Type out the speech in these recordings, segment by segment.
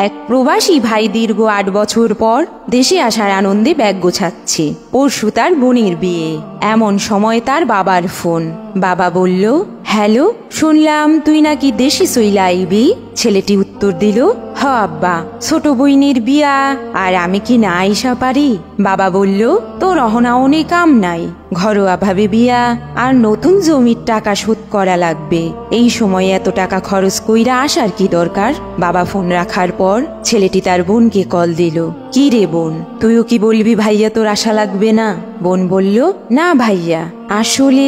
এক প্রবাসী ভাই দীর্ঘ ৮ বছর পর দেশে আসার আনন্দে ব্যাগ গোছাচ্ছে। পরশু তার বোনের বিয়ে। এমন সময় তার বাবার ফোন। বাবা বলল, হ্যালো, শুনলাম তুই নাকি দেশে চইলা আইবি। ছেলেটি উত্তর দিল, হ আব্বা, ছোট বইনের বিয়া, আর আমি কি না আইসা পারি? বাবা বলল, তোর অহনা অনেক কাম নাই, ঘরোয়া ভাবে বিয়া, আর নতুন জমির টাকা শোধ করা লাগবে। এই সময় এত টাকা খরচ কইরা আসার কি দরকার? বাবা ফোন রাখার পর ছেলেটি তার বোনকে কল দিল। কি রে বোন, তুইও কি বলবি ভাইয়া তোর আশা লাগবে না? বোন বলল, না ভাইয়া, আসলে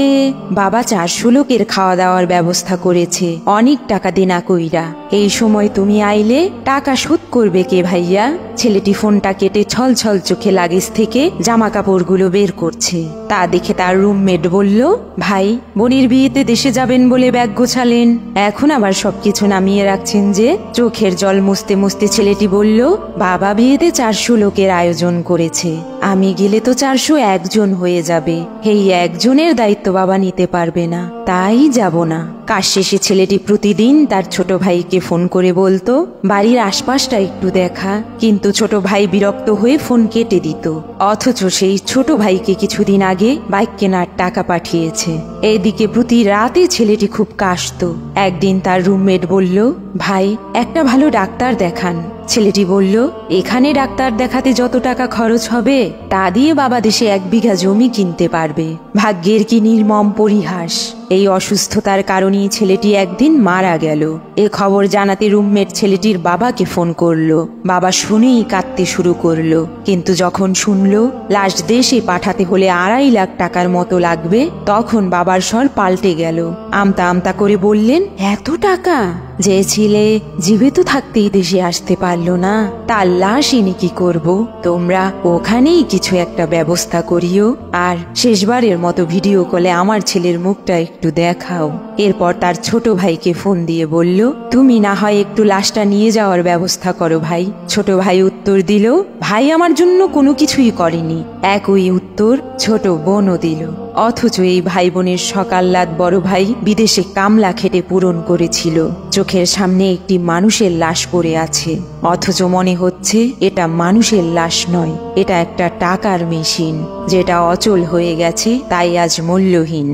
বাবা 400 লোকের খাওয়া দাওয়ার ব্যবস্থা করেছে অনেক টাকা দেনা কইরা। এই সময় তুমি আইলে টাকা শোধ করবে কে ভাইয়া? ছেলেটি ফোনটা কেটে ছল ছল চোখে লাগেজ থেকে জামা কাপড়গুলো বের করছে। তা দেখে তার রুমমেট বলল, ভাই, বোনের বিয়েতে দেশে যাবেন বলে ব্যাগ গোছালেন, এখন আবার সবকিছু নামিয়ে রাখছেন যে? চোখের জল মুছতে মুছতে ছেলেটি বলল, বাবা বিয়েতে 400 লোকের আয়োজন করেছে, আমি গেলে তো 401 জন হয়ে যাবে। এই একজনের দায়িত্ব বাবা নিতে পারবে না, তাই যাব না। কাজ শেষে ছেলেটি প্রতিদিন তার ছোট ভাইকে ফোন করে বলতো, বাড়ির আশপাশটা একটু দেখা, কিন্তু ছোট ভাই বিরক্ত হয়ে ফোন কেটে দিত। অথচ সেই ছোট ভাইকে কিছুদিন আগে বাইক কেনার টাকা পাঠিয়েছে। এদিকে প্রতি রাতে ছেলেটি খুব কাশতো। একদিন তার রুমমেট বলল, ভাই, একটা ভালো ডাক্তার দেখান। ছেলেটি বলল, এখানে ডাক্তার দেখাতে যত টাকা খরচ হবে তা দিয়ে বাবা দেশে 1 বিঘা জমি কিনতে পারবে। ভাগ্যের কি নির্মম পরিহাস! এই অসুস্থতার কারণেই ছেলেটি একদিন মারা গেল। এ খবর জানাতে রুমমেট ছেলেটির বাবাকে ফোন করলো। বাবা শুনেই কাঁদতে শুরু করলো, কিন্তু যখন শুনলো লাশ দেশে পাঠাতে হলে 2.5 লাখ টাকার মতো লাগবে, তখন বাবার স্বর পাল্টে গেল। আমতা আমতা করে বললেন, এত টাকা? যে ছেলে জীবিত থাকতেই দেশে আসতে পারলো না, তার লাশ এনে কি করব? তোমরা ওখানেই কিছু একটা ব্যবস্থা করিও, আর শেষবারের মতো ভিডিও কলে আমার ছেলের মুখটা একটু দেখাও। এরপর তার ছোট ভাইকে ফোন দিয়ে বলল, তুমি না হয় একটু লাশটা নিয়ে যাওয়ার ব্যবস্থা করো ভাই। ছোট ভাই উত্তর দিল, ভাই আমার জন্য কোনো কিছুই করেনি। একই উত্তর ছোট বোনও দিল। অথচ এই ভাই বোনের সকাল্লাদ বড় ভাই বিদেশে কামলা খেটে পূরণ করেছিল। চোখের সামনে একটি মানুষের লাশ পড়ে আছে, অথচ মনে হচ্ছে এটা মানুষের লাশ নয়, এটা একটা টাকার মেশিন, যেটা অচল হয়ে গেছে, তাই আজ মূল্যহীন।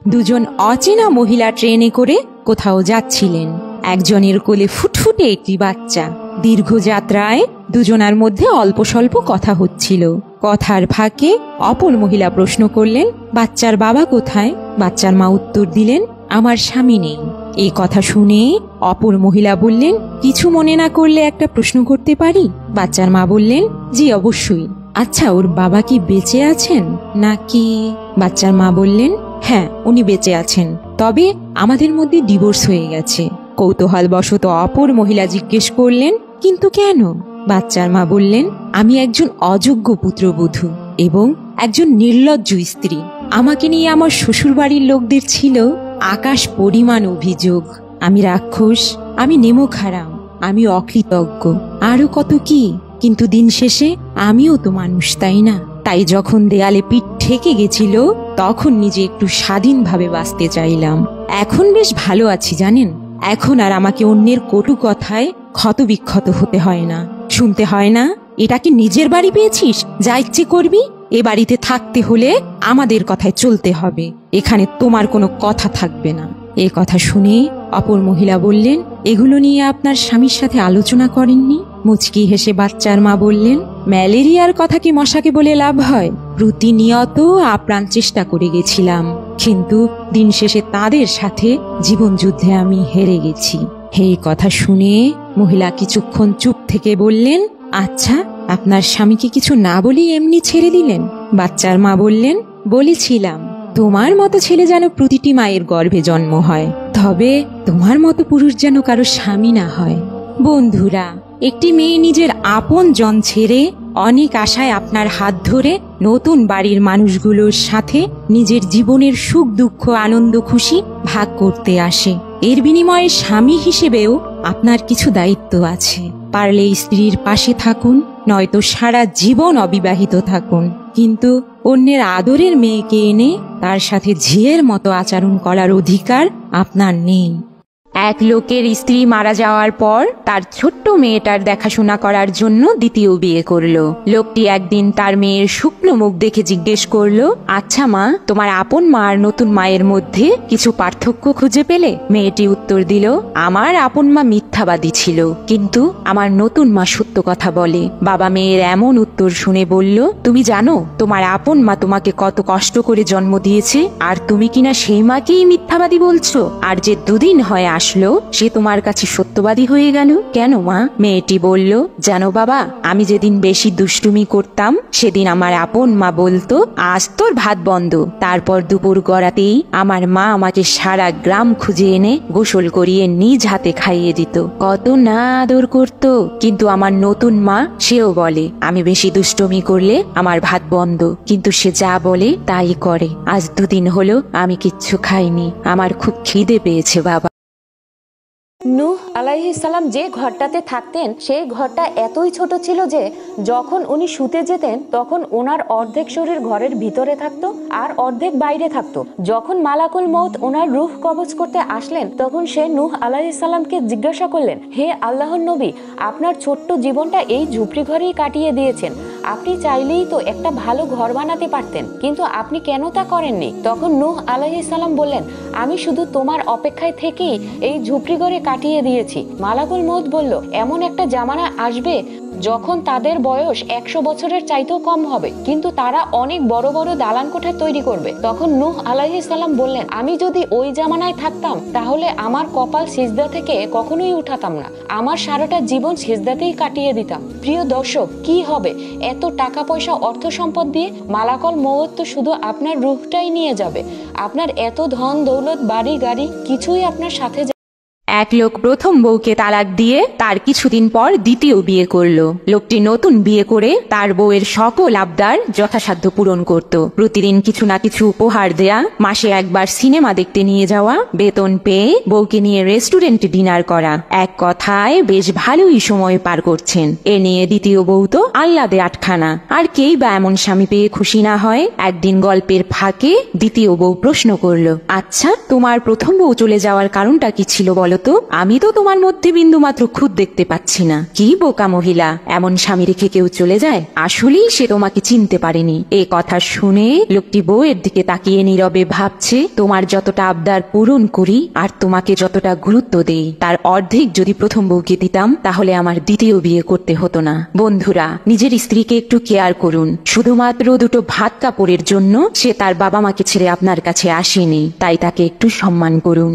দুজন অচেনা মহিলা ট্রেনে করে কোথাও যাচ্ছিলেন। একজনের কোলে ফুটফুটে একটি বাচ্চা। দীর্ঘ যাত্রায় দুজনার মধ্যে অল্প স্বল্প কথা হচ্ছিল। কথার ফাঁকে অপর মহিলা প্রশ্ন করলেন, বাচ্চার বাবা কোথায়? বাচ্চার মা উত্তর দিলেন, আমার স্বামী নেই। এই কথা শুনে অপর মহিলা বললেন, কিছু মনে না করলে একটা প্রশ্ন করতে পারি? বাচ্চার মা বললেন, জি অবশ্যই। আচ্ছা, ওর বাবা কি বেঁচে আছেন নাকি? বাচ্চার মা বললেন, হ্যাঁ, উনি বেঁচে আছেন, তবে আমাদের মধ্যে ডিভোর্স হয়ে গেছে। কৌতূহলবশত অপর মহিলা জিজ্ঞেস করলেন, কিন্তু কেন? বাচ্চার মা বললেন, আমি একজন অযোগ্য পুত্রবধূ এবং একজন নির্লজ্জ স্ত্রী। আমাকে নিয়ে আমার শ্বশুর বাড়ির লোকদের ছিল আকাশ পরিমাণ অভিযোগ। আমি রাক্ষস, আমি নেমুখ হারাম, আমি অকৃতজ্ঞ, আরো কত কি। কিন্তু দিন শেষে আমিও তো মানুষ, তাই না? তাই যখন দেয়ালে পিঠ ঠেকে গেছিল, তখন নিজে একটু স্বাধীনভাবে বাঁচতে চাইলাম। এখন বেশ ভালো আছি জানেন। এখন আর আমাকে অন্যের কটু কথায় ক্ষতবিক্ষত হতে হয় না, শুনতে হয় না, এটা কি নিজের বাড়ি পেয়েছিস, যা ইচ্ছে করবি। এ বাড়িতে থাকতে হলে আমাদের কথায় চলতে হবে, এখানে তোমার কোনো কথা থাকবে না। এ কথা শুনে অপর মহিলা বললেন, এগুলো নিয়ে আপনার স্বামীর সাথে আলোচনা করেননি? মুচকি হেসে বাচ্চার মা বললেন, ম্যালেরিয়ার কথা কি মশাকে বলে লাভ হয়? প্রতিনিয়ত আপ্রাণ চেষ্টা করে গেছিলাম, কিন্তু দিন শেষে তাদের সাথে জীবন যুদ্ধে আমি হেরে গেছি। এই কথা শুনে মহিলা কিছুক্ষণ চুপ থেকে বললেন, আচ্ছা, আপনার স্বামীকে কিছু না বলি এমনি ছেড়ে দিলেন? বাচ্চার মা বললেন, বলেছিলাম তোমার মতো ছেলে যেন প্রতিটি মায়ের গর্ভে জন্ম হয়, তবে তোমার মতো পুরুষ যেন কারো স্বামী না হয়। বন্ধুরা, একটি মেয়ে নিজের আপন জন ছেড়ে অনেক আশায় আপনার হাত ধরে নতুন বাড়ির মানুষগুলোর সাথে নিজের জীবনের সুখ দুঃখ আনন্দ খুশি ভাগ করতে আসে। এর বিনিময়ে স্বামী হিসেবেও আপনার কিছু দায়িত্ব আছে। পারলে স্ত্রীর পাশে থাকুন, নয়তো সারা জীবন অবিবাহিত থাকুন, কিন্তু অন্যের আদরের মেয়েকে এনে তার সাথে ঝিয়ের মতো আচরণ করার অধিকার আপনার নেই। এক লোকের স্ত্রী মারা যাওয়ার পর তার ছোট্ট মেয়েটার দেখাশোনা করার জন্য দ্বিতীয় বিয়ে করলো। লোকটি একদিন তার মেয়ের শুকনো মুখ দেখে জিজ্ঞেস করলো, আচ্ছা মা, তোমার আপন মা আর নতুন মায়ের মধ্যে কিছু পার্থক্য খুঁজে পেলে? মেয়েটি উত্তর দিল, আমার আপন মা মিথ্যাবাদী ছিল, কিন্তু আমার নতুন মা সত্য কথা বলে। বাবা মেয়ের এমন উত্তর শুনে বলল, তুমি জানো তোমার আপন মা তোমাকে কত কষ্ট করে জন্ম দিয়েছে, আর তুমি কিনা সেই মাকেই মিথ্যাবাদী বলছো? আর যে দুদিন হয় আসলো সে তোমার কাছে সত্যবাদী হয়ে গেল কেন মা? মেয়েটি বলল, জানো বাবা, আমি যেদিন বেশি দুষ্টুমি করতাম সেদিন আমার আপন মা বলতো, আজ তোর ভাত বন্ধ। তারপর দুপুর গড়াতেই আমার মা আমাকে সারা গ্রাম খুঁজে এনে গোসল করিয়ে নিজ হাতে খাইয়ে দিত। কত না আদর করত। কিন্তু আমার নতুন মা, সেও বলে আমি বেশি দুষ্টুমি করলে আমার ভাত বন্ধ, কিন্তু সে যা বলে তাই করে। আজ দুদিন হলো আমি কিচ্ছু খাইনি, আমার খুব খিদে পেয়েছে বাবা। নূহ আলাইহিস সালাম যে ঘরটাতে থাকতেন সেই ঘরটা এতই ছোট ছিল যে যখন উনি শুতে যেতেন তখন ওনার অর্ধেক শরীর ঘরের ভিতরে থাকতো আর অর্ধেক বাইরে থাকতো। যখন মালাকুল মউত ওনার রূহ কবজ করতে আসলেন তখন সে নূহ আলাইহিস সালামকে জিজ্ঞাসা করলেন, হে আল্লাহর নবী, আপনার ছোট্ট জীবনটা এই ঝুপড়ি ঘরেই কাটিয়ে দিয়েছেন, আপনি চাইলেই তো একটা ভালো ঘর বানাতে পারতেন, কিন্তু আপনি কেন তা করেননি? তখন নূহ আলাইহিস সালাম বললেন, আমি শুধু তোমার অপেক্ষায় থেকেই এই ঝুপড়ি ঘরে কাটিয়ে দিয়েছি। মালাকুল মউত বলল, এমন একটা জামানা আসবে যখন তাদের বয়স 100 বছরের চাইতেও কম হবে, কিন্তু তারা অনেক বড় বড় দালান কোঠা তৈরি করবে। তখন নূহ আলাইহিস সালাম বললেন, আমি যদি ওই জামানায় থাকতাম তাহলে আমার কপাল সিজদা থেকে কখনোই উঠাতাম না, আমার সারাটা জীবন সিজদাতেই কাটিয়ে দিতাম। প্রিয় দর্শক, কি হবে এত টাকা পয়সা অর্থ সম্পদ দিয়ে? মালাকুল মউত তো শুধু আপনার রূহটাই নিয়ে যাবে, আপনার এত ধন দৌলত বাড়ি গাড়ি কিছুই আপনার সাথে। এক লোক প্রথম বউকে তালাক দিয়ে তার কিছুদিন পর দ্বিতীয় বিয়ে করলো। লোকটি নতুন বিয়ে করে তার বউয়ের সকল আবদার যথাসাধ্য পূরণ করত। প্রতিদিন কিছু না কিছু উপহার দেয়া, মাসে একবার সিনেমা দেখতে নিয়ে যাওয়া, বেতন পেয়ে বউকে নিয়ে রেস্টুরেন্টে ডিনার করা, এক কথায় বেশ ভালোই সময় পার করছেন। এ নিয়ে দ্বিতীয় বউ তো আহ্লাদে আটখানা। আর কেই বা এমন স্বামী পেয়ে খুশি না হয়? একদিন গল্পের ফাঁকে দ্বিতীয় বউ প্রশ্ন করলো, আচ্ছা, তোমার প্রথম বউ চলে যাওয়ার কারণটা কি ছিল বলো তো? আমি তো তোমার মধ্যে বিন্দু মাত্র খুঁত দেখতে পাচ্ছি না। কি বোকা মহিলা, এমন স্বামী রেখে কেউ চলে যায়? আসলেই সে তোমাকে চিনতে পারেনি। এ কথা শুনে লোকটি বউয়ের দিকে তাকিয়ে নীরবে ভাবছে, তোমার যতটা আবদার পূরণ করি আর তোমাকে যতটা গুরুত্ব দেই তার অর্ধেক যদি প্রথম বউকে দিতাম তাহলে আমার দ্বিতীয় বিয়ে করতে হতো না। বন্ধুরা, নিজের স্ত্রীকে একটু কেয়ার করুন। শুধুমাত্র দুটো ভাত কাপড়ের জন্য সে তার বাবা মাকে ছেড়ে আপনার কাছে আসেনি, তাই তাকে একটু সম্মান করুন।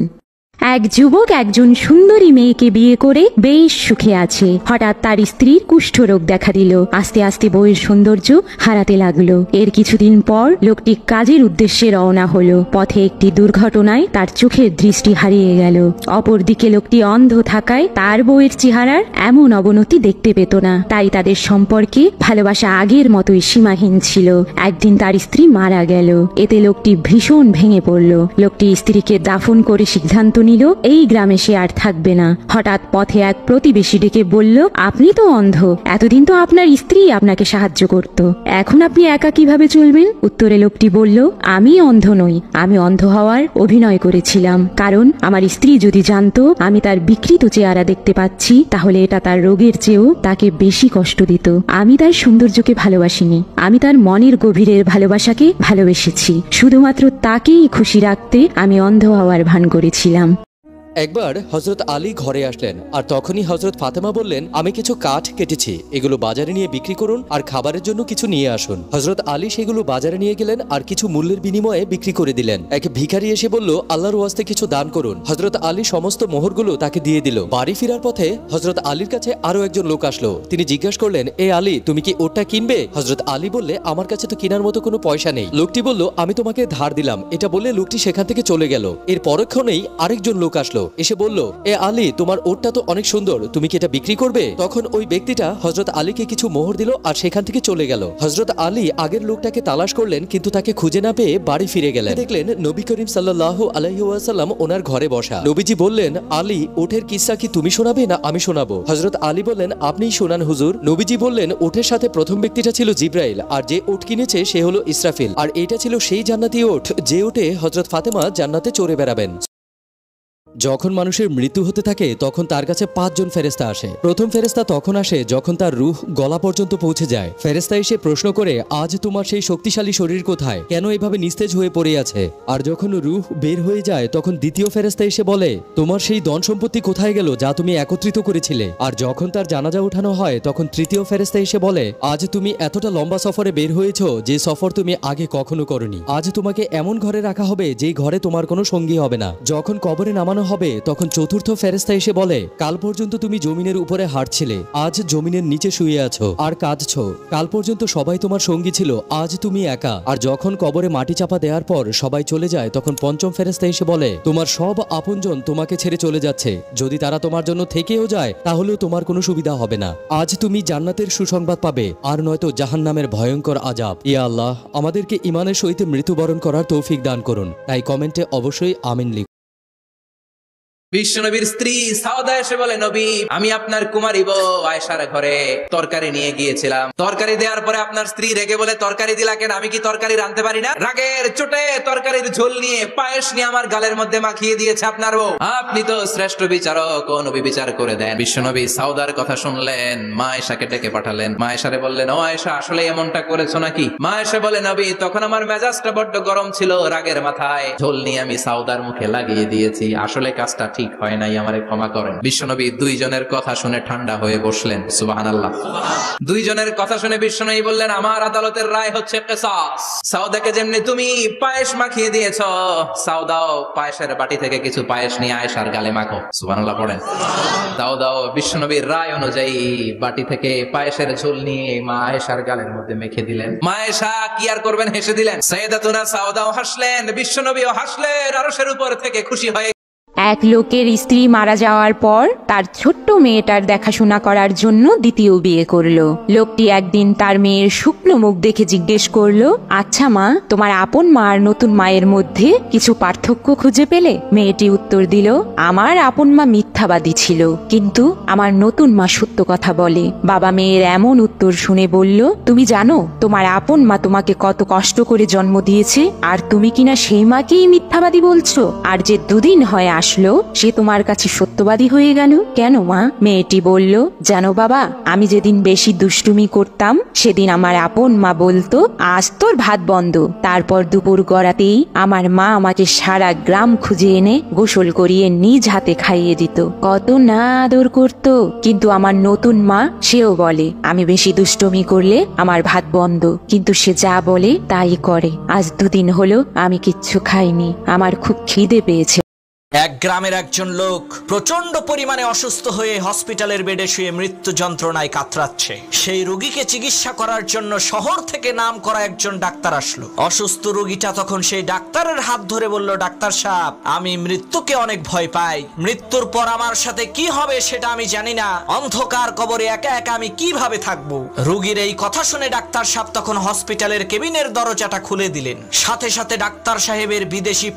এক যুবক একজন সুন্দরী মেয়েকে বিয়ে করে বেশ সুখে আছে। হঠাৎ তার স্ত্রীর কুষ্ঠরোগ দেখা দিল। আস্তে আস্তে বউয়ের সৌন্দর্য হারাতে লাগলো। এর কিছুদিন পর লোকটি কাজের উদ্দেশ্যে রওনা হলো। পথে একটি দুর্ঘটনায় তার চোখের দৃষ্টি হারিয়ে গেল। অপরদিকে লোকটি অন্ধ থাকায় তার বউয়ের চেহারার এমন অবনতি দেখতে পেত না। তাই তাদের সম্পর্কে ভালোবাসা আগের মতোই সীমাহীন ছিল। একদিন তার স্ত্রী মারা গেল। এতে লোকটি ভীষণ ভেঙে পড়ল। লোকটি স্ত্রীকে দাফন করে সিদ্ধান্ত নিল এই গ্রামে সে আর থাকবে না। হঠাৎ পথে এক প্রতিবেশী ডেকে বলল, আপনি তো অন্ধ, এতদিন তো আপনার স্ত্রী আপনাকে সাহায্য করত, এখন আপনি একা কিভাবে চলবেন? উত্তরে লোকটি বলল, আমি অন্ধ নই, আমি অন্ধ হওয়ার অভিনয় করেছিলাম, কারণ আমার স্ত্রী যদি জানতো আমি তার বিকৃত চেহারা দেখতে পাচ্ছি তাহলে এটা তার রোগের চেয়েও তাকে বেশি কষ্ট দিত। আমি তার সৌন্দর্যকে ভালোবাসিনি, আমি তার মনের গভীরের ভালোবাসাকে ভালোবেসেছি। শুধুমাত্র তাকেই খুশি রাখতে আমি অন্ধ হওয়ার ভান করেছিলাম। একবার হযরত আলী ঘরে আসলেন আর তখনই হযরত ফাতেমা বললেন, আমি কিছু কাঠ কেটেছি, এগুলো বাজারে নিয়ে বিক্রি করুন আর খাবারের জন্য কিছু নিয়ে আসুন। হযরত আলী সেগুলো বাজারে নিয়ে গেলেন আর কিছু মূল্যের বিনিময়ে বিক্রি করে দিলেন। এক ভিখারি এসে বলল, আল্লাহর ওয়াস্তে কিছু দান করুন। হযরত আলী সমস্ত মোহরগুলো তাকে দিয়ে দিল। বাড়ি ফেরার পথে হযরত আলীর কাছে আরো একজন লোক আসলো। তিনি জিজ্ঞাসা করলেন, এ আলী, তুমি কি ওটা কিনবে? হযরত আলী বললে, আমার কাছে তো কেনার মতো কোনো পয়সা নেই। লোকটি বলল, আমি তোমাকে ধার দিলাম। এটা বলে লোকটি সেখান থেকে চলে গেল। এর পরক্ষণেই আরেকজন লোক আসলো, এসে বলল, এ আলী, তোমার ওটটা তো অনেক সুন্দর, তুমি কি এটা বিক্রি করবে? তখন ওই ব্যক্তিটা হযরত আলীকে কিছু মোহর দিল আর সেখান থেকে চলে গেল। হযরত আলী আগের লোকটাকে তালাশ করলেন, কিন্তু তাকে খুঁজে না পেয়ে বাড়ি ফিরে গেলেন। দেখলেন নবী করিম সাল্লাল্লাহু আলাইহি ওয়াসাল্লাম ওনার ঘরে বসা। নবীজি বললেন, আলী, ওটের কিসসা কি তুমি শোনাবে না আমি শোনাবো? হযরত আলী বললেন, আপনিই শোনান হুজুর। নবীজি বললেন, ওটের সাথে প্রথম ব্যক্তিটা ছিল জিব্রাইল, আর যে ওট কিনেছে সে হলো ইসরাফিল, আর এটা ছিল সেই জান্নাতি ওট যে ওটে হযরত ফাতেমা জান্নাতে চড়ে বেড়াবেন। যখন মানুষের মৃত্যু হতে থাকে তখন তার কাছে 5 জন ফেরেশতা আসে। প্রথম ফেরেশতা তখন আসে যখন তার রূহ গলা পর্যন্ত পৌঁছে যায়। ফেরেশতা এসে প্রশ্ন করে, আজ তোমার সেই শক্তিশালী শরীর কোথায়, কেন এভাবে নিস্তেজ হয়ে পড়ে আছে? আর যখন রূহ বের হয়ে যায় তখন দ্বিতীয় ফেরেশতা এসে বলে, তোমার সেই ধন সম্পত্তি কোথায় গেল যা তুমি একত্রিত করেছিলে? আর যখন তার জানাজা উঠানো হয় তখন তৃতীয় ফেরেশতা এসে বলে, আজ তুমি এতটা লম্বা সফরে বের হয়েছো যে সফর তুমি আগে কখনো করনি। আজ তোমাকে এমন ঘরে রাখা হবে যেই ঘরে তোমার কোনো সঙ্গী হবে না। যখন কবরে নামানো হবে তখন চতুর্থ ফেরেশতা এসে বলে, কাল পর্যন্ত তুমি জমিনের উপরে হাঁটছিলে, আজ জমিনের নিচে শুয়ে আছো আর কাঁদছো। কাল পর্যন্ত সবাই তোমার সঙ্গী ছিল, আজ তুমি একা। আর যখন কবরে মাটি চাপা দেওয়ার পর সবাই চলে যায় তখন পঞ্চম ফেরেশতা এসে বলে, তোমার সব আপনজন তোমাকে ছেড়ে চলে যাচ্ছে, যদি তারা তোমার জন্য থেকেও যায় তাহলেও তোমার কোনো সুবিধা হবে না। আজ তুমি জান্নাতের সুসংবাদ পাবে আর নয়তো জাহান্নামের ভয়ঙ্কর আযাব। ইয়া আল্লাহ, আমাদেরকে ঈমানের সহিত মৃত্যুবরণ করার তৌফিক দান করুন। তাই কমেন্টে অবশ্যই আমিন লিখুন। বিশ্বনবীর স্ত্রী সাউদা এসে বলে, নবী, আমি আপনার কুমারী বউ আয়েশার ঘরে তরকারি নিয়ে গিয়েছিলাম। তরকারি দেওয়ার পরে আপনার স্ত্রী রেগে বলে, তরকারি দিলা কেন? আমি কি তরকারি রাঁধতে পারি না? রাগের চোটে তরকারির ঝোল নিয়ে পায়েস নিয়ে আমার গালের মধ্যে মাখিয়ে দিয়েছে আপনার বউ। আপনি তো শ্রেষ্ঠ বিচারক, ও নবী বিচার করে দেন। বিশ্বনবী সাউদার কথা শুনলেন, মা আয়েশাকে ডেকে পাঠালেন। মা আয়েশারে বললেন, ও আয়েশা, আসলে এমনটা করেছো নাকি? মা আয়েশা বলে, নবী, তখন আমার মেজাজটা বড্ড গরম ছিল, রাগের মাথায় ঝোল নিয়ে আমি সাউদার মুখে লাগিয়ে দিয়েছি। আসলে কাজটা ঠিক হয় নাই, আমারে ক্ষমা করেন। বিশ্বনবী দুইজনের কথা শুনে ঠান্ডা হয়ে বসলেন। সুবহানাল্লাহ। দুইজনের কথা শুনে বিশ্বনবী বললেন, আমার আদালতের রায় হচ্ছে কিসাস। সাউদাকে যেমনি তুমি পায়েস মাখিয়ে দিয়েছো, সাউদাও পায়েসের বাটি থেকে কিছু পায়েস নিয়ে আয়েশার গালে মাখো। সুবহানাল্লাহ পড়েন। দাও বিশ্বনবীর রায় অনুযায়ী বাটি থেকে পায়েসের ঝোল নিয়ে মা আয়েশার গালের মধ্যে মেখে দিলেন। মা আয়েশা কি আর করবেন, হেসে দিলেন। সাইয়েদাতুনা সাউদাও হাসলেন, বিশ্বনবীও হাসলেন, আরশের উপর থেকে খুশি হয়ে। এক লোকের স্ত্রী মারা যাওয়ার পর তার ছোট্ট মেয়েটার দেখাশোনা করার জন্য দ্বিতীয় বিয়ে করলো। লোকটি একদিন তার মেয়ের শুকনো মুখ দেখে জিজ্ঞেস করলো, আচ্ছা মা, তোমার আপন মা আর নতুন মায়ের মধ্যে কিছু পার্থক্য খুঁজে পেলে? মেয়েটি উত্তর দিল, আমার আপন মা মিথ্যাবাদী ছিল, কিন্তু আমার নতুন মা সত্য কথা বলে। বাবা মেয়ের এমন উত্তর শুনে বলল, তুমি জানো তোমার আপন মা তোমাকে কত কষ্ট করে জন্ম দিয়েছে, আর তুমি কিনা সেই মাকেই মিথ্যাবাদী বলছো? আর যে দুদিন হয় আসলো সে তোমার কাছে সত্যবাদী হয়ে গেল কেন মা? মেয়েটি বলল, জানো বাবা, আমি যেদিন বেশি দুষ্টুমি করতাম সেদিন আমার আপন মা বলতো, আজ তোর ভাত বন্ধ। তারপর দুপুর গড়াতেই আমার মা আমাকে সারা গ্রাম খুঁজে এনে গোসল করিয়ে নিজ হাতে খাইয়ে দিত, কত না আদর করতো। কিন্তু আমার নতুন মা, সেও বলে আমি বেশি দুষ্টুমি করলে আমার ভাত বন্ধ, কিন্তু সে যা বলে তাই করে। আজ দুদিন হলো আমি কিচ্ছু খাইনি, আমার খুব খিদে পেয়েছে। এক গ্রামের একজন লোক প্রচন্ড পরিমাণে অসুস্থ হয়ে হসপিটালের বেডে শুয়ে মৃত্যু যন্ত্রণায় কাতরাচ্ছে। সেই রোগীকে চিকিৎসা করার জন্য শহর থেকে নাম করা একজন ডাক্তার আসলো। অসুস্থ রোগীটা তখন সেই ডাক্তারের হাত ধরে বলল, ডাক্তার সাহেব, আমি মৃত্যুকে অনেক ভয় পাই। মৃত্যুর পর আমার সাথে কি হবে সেটা আমি জানি না। অন্ধকার কবরে একা একা আমি কিভাবে থাকবো? রোগীর এই কথা শুনে ডাক্তার সাহেব তখন হসপিটালের কেবিনের দরজাটা খুলে দিলেন। সাথে সাথে ডাক্তার সাহেবের বিদেশি